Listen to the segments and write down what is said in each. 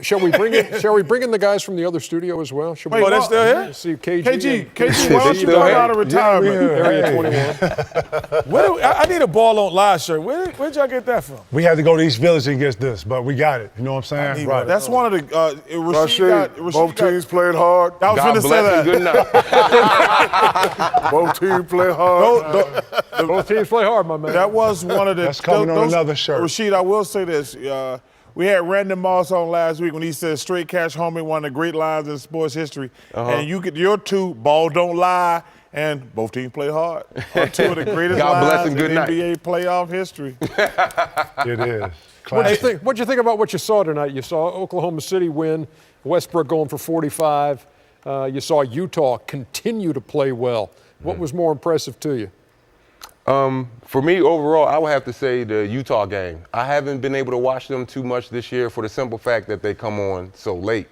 Shall we bring in the guys from the other studio as well? Wait, they're still here? See KG. KG, why don't you come out of retirement? Area 21. I need a ball on live shirt. Where'd y'all get that from? We had to go to East Village and get this, but we got it. You know what I'm saying? Right. That's one of the Rasheed, both teams played hard. I was going to say that. Good night. Both teams play hard. Both teams play hard, my man. That was one of the. That's coming on another shirt. Rasheed, I will say this. We had Random Moss on last week when he said straight cash homie, one of the great lines in sports history. And your two, ball don't lie, and both teams play hard. Are two of the greatest lines in NBA playoff history. It is. What'd you think about what you saw tonight? You saw Oklahoma City win, Westbrook going for 45. You saw Utah continue to play well. What was more impressive to you? For me, overall, I would have to say the Utah game. I haven't been able to watch them too much this year for the simple fact that they come on so late.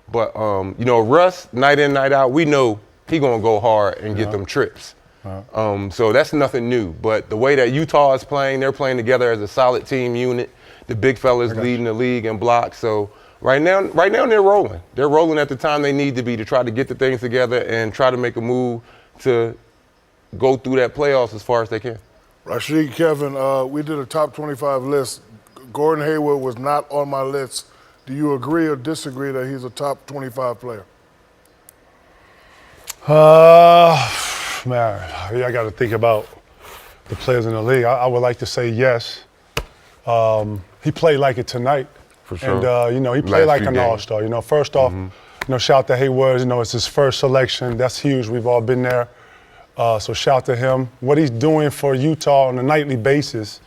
But, Russ, night in, night out, we know he going to go hard and get them trips. So that's nothing new. But the way that Utah is playing, they're playing together as a solid team unit. The big fellas leading the league in blocks. So right now they're rolling. They're rolling at the time they need to be to try to get the things together and try to make a move to go through that playoffs as far as they can. Rasheed, Kevin, we did a top 25 list. Gordon Hayward was not on my list. Do you agree or disagree that he's a top 25 player? Man, I got to think about the players in the league. I would like to say yes. He played like it tonight. For sure. And, he played like an all-star. First off, shout to Hayward. It's his first selection. That's huge. We've all been there. So shout to him. What he's doing for Utah on a nightly basis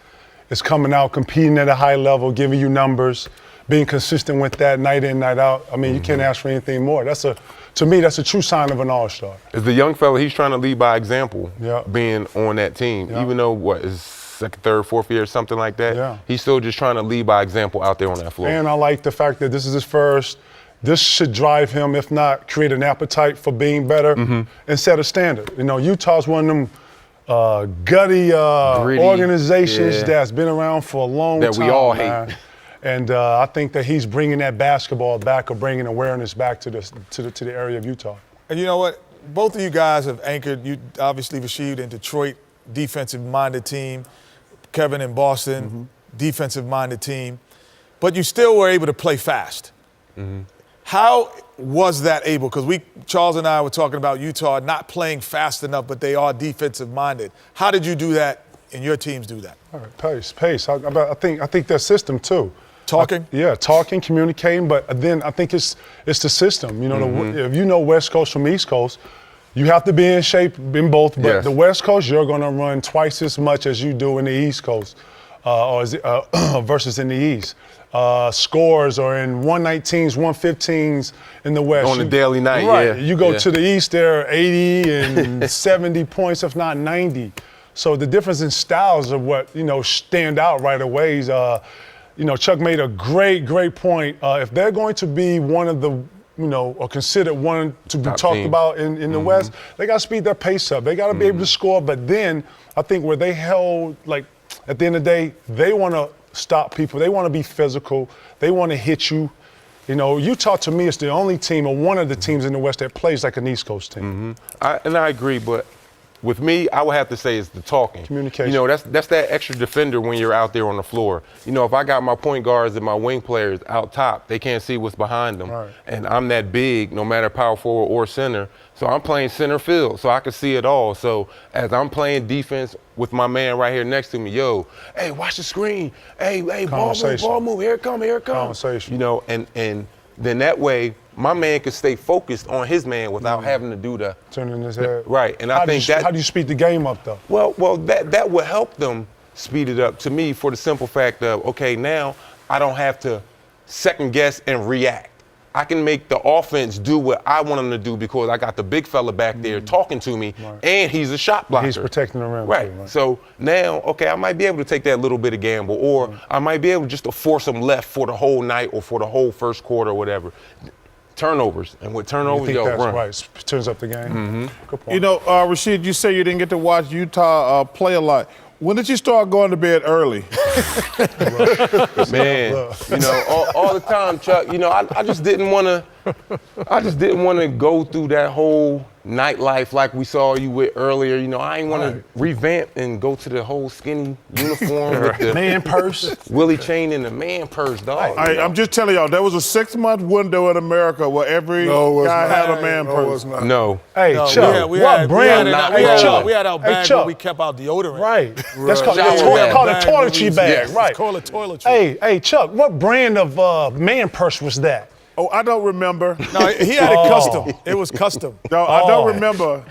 is coming out, competing at a high level, giving you numbers, being consistent with that night in, night out. I mean, you can't ask for anything more. To me, that's a true sign of an all-star. As the young fella, he's trying to lead by example, being on that team. Even though, his second, third, fourth year, something like that, he's still just trying to lead by example out there on that floor. And I like the fact that this is his first. This should drive him, if not create an appetite for being better and set a standard. Utah's one of them gutty organizations that's been around for a long time. That we all hate. And I think that he's bringing that basketball back or bringing awareness back to the area of Utah. And you know what? Both of you guys have anchored, obviously Rasheed in Detroit, defensive-minded team. Kevin in Boston, defensive-minded team. But you still were able to play fast. How was that able? Because Charles and I were talking about Utah not playing fast enough, but they are defensive-minded. How did you do that and your teams do that? All right, pace. I think their system too. Talking? Talking, communicating, but then I think it's the system. If you know West Coast from East Coast, you have to be in shape in both. But the West Coast, you're going to run twice as much as you do in the East Coast versus in the East. Scores are in 119s, 115s in the West. On a daily night, right. You go to the East, they're 80 and 70 points, if not 90. So the difference in styles of what, stand out right away. Chuck made a great point. If they're going to be one of the, or considered one to be talked about in the West, they got to speed their pace up. They got to be able to score. But then I think where they held, at the end of the day, they want to stop people. They want to be physical. They want to hit you. Utah to me is the only team or one of the teams in the West that plays like an East Coast team. I agree, but with me, I would have to say it's the talking. Communication. That's that extra defender when you're out there on the floor. If I got my point guards and my wing players out top, they can't see what's behind them. Right. And I'm that big, no matter power forward or center. So I'm playing center field, so I can see it all. So as I'm playing defense with my man right here next to me, hey, watch the screen. Hey, ball move, here it come. Conversation. And then that way, my man could stay focused on his man without having to do the turning his head. Right, and how do you speed the game up though? Well, that would help them speed it up to me for the simple fact of, okay, now I don't have to second guess and react. I can make the offense do what I want them to do because I got the big fella back there talking to me, and he's a shot blocker. He's protecting the rim. Right. Too, right. So now, okay, I might be able to take that little bit of gamble, or I might be able just to force them left for the whole night or for the whole first quarter or whatever. Turnovers, and with turnovers, run. Right, turns up the game. Mm-hmm. Good point. Rasheed, you say you didn't get to watch Utah play a lot. When did you start going to bed early? Man, you know, all the time, Chuck. You know, I just didn't want to go through that whole nightlife like we saw you with earlier. You know, I ain't want to revamp and go to the whole skinny uniform with the Man purse. Willie chain and the man purse, dog. I'm just telling y'all, there was a 6-month window in America where every guy had a man purse. No. Hey, No, Chuck, we what had, brand? We had, Hey, we had, Chuck. we had our bag Chuck. where we kept our deodorant. Right. That's called, Shower called a bag. toiletry bag, right? It's called a toiletry. Hey, Chuck, what brand of man purse was that? Oh, I don't remember. No, he had it custom. It was custom. No, I don't remember.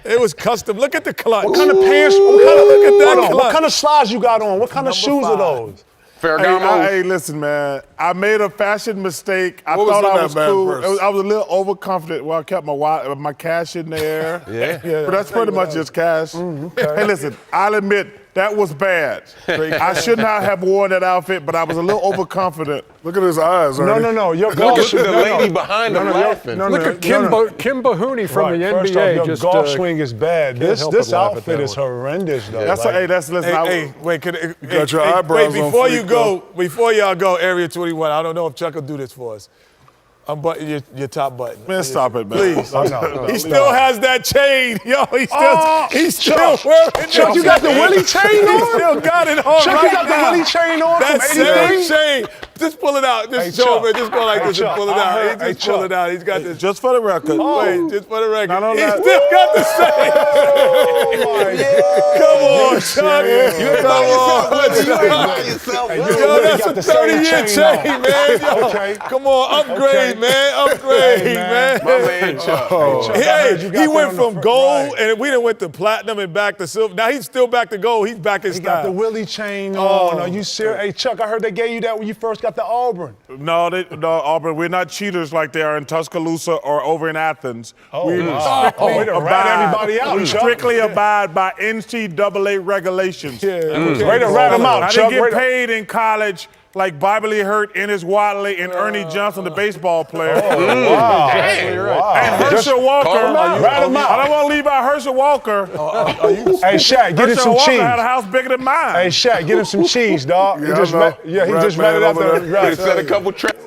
It was custom. Look at the clutch. What kind of pants? Look at that Hold on, what clutch. kind of slides you got on? What kind of Number shoes are 5. those? Ferragamo. Hey, listen, man. I made a fashion mistake. I What was thought in I that was man cool. purse? I was a little overconfident. Well, I kept my cash in there. Yeah. But that's pretty much just cash. Hey, listen, I'll admit, that was bad. I should not have worn that outfit, but I was a little overconfident. Look at his eyes, No. Your Look golf at the lady behind him laughing. Look at Kim Bahuni from the First NBA. off, your golf swing is bad. This help but laugh at outfit that is one. horrendous, though. That's Like, listen. Hey, wait, got your eyebrows wait, on before fleek, you go, before y'all go, Area 21, I don't know if Chuck will do this for us. Unbutton your top button. Man, stop it, man. Please. no. He still has that chain. Yo, he's still wearing it. Chuck, you got the Willie chain He on? still got it on Chuck, right you got now. the Willie chain on That from same 83? chain. Just pull it out. Just Hey, show Chuck. him. Just go like Hey, this and Chuck, pull it I out. heard- He just hey, pull Chuck. it out. He's got this. Just for the record. Wait, just for the record. Not on He that. still got the same. Come on, Chuck. Come on. Yo, that's a 30-year chain, man. Yo, Okay. come on, upgrade, Okay. man. Upgrade, Hey, man. My man, Chuck. Chuck, I heard you got He that went on the from front, gold, right. and we done went to platinum and back to silver. Now he's still back to gold. He's back in He got the style. Willie chain on. Are you serious? Hey, Chuck, I heard they gave you that when you first got to Auburn. No, Auburn, we're not cheaters like they are in Tuscaloosa or over in Athens. We wow. strictly Way to rat everybody out, We Chuck. strictly abide by NCAA regulations. Way to rat them out, I Chuck. didn't Way get to- paid in college like Beverly Hurt, Ennis Watley, and Ernie Johnson, the baseball player. Wow. And Herschel Walker. call him out. Rat him out. I don't want to leave out Herschel Walker. Hey, Shaq, get him Herschel some Walker cheese. had a house bigger than mine. Hey, Shaq, get him some cheese, dog. Yeah, I know. He Rat just man ratted out over the there. right. Set a couple traps.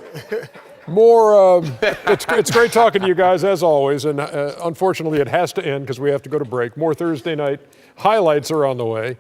More, it's great talking to you guys as always, and unfortunately it has to end because we have to go to break. More Thursday night highlights are on the way.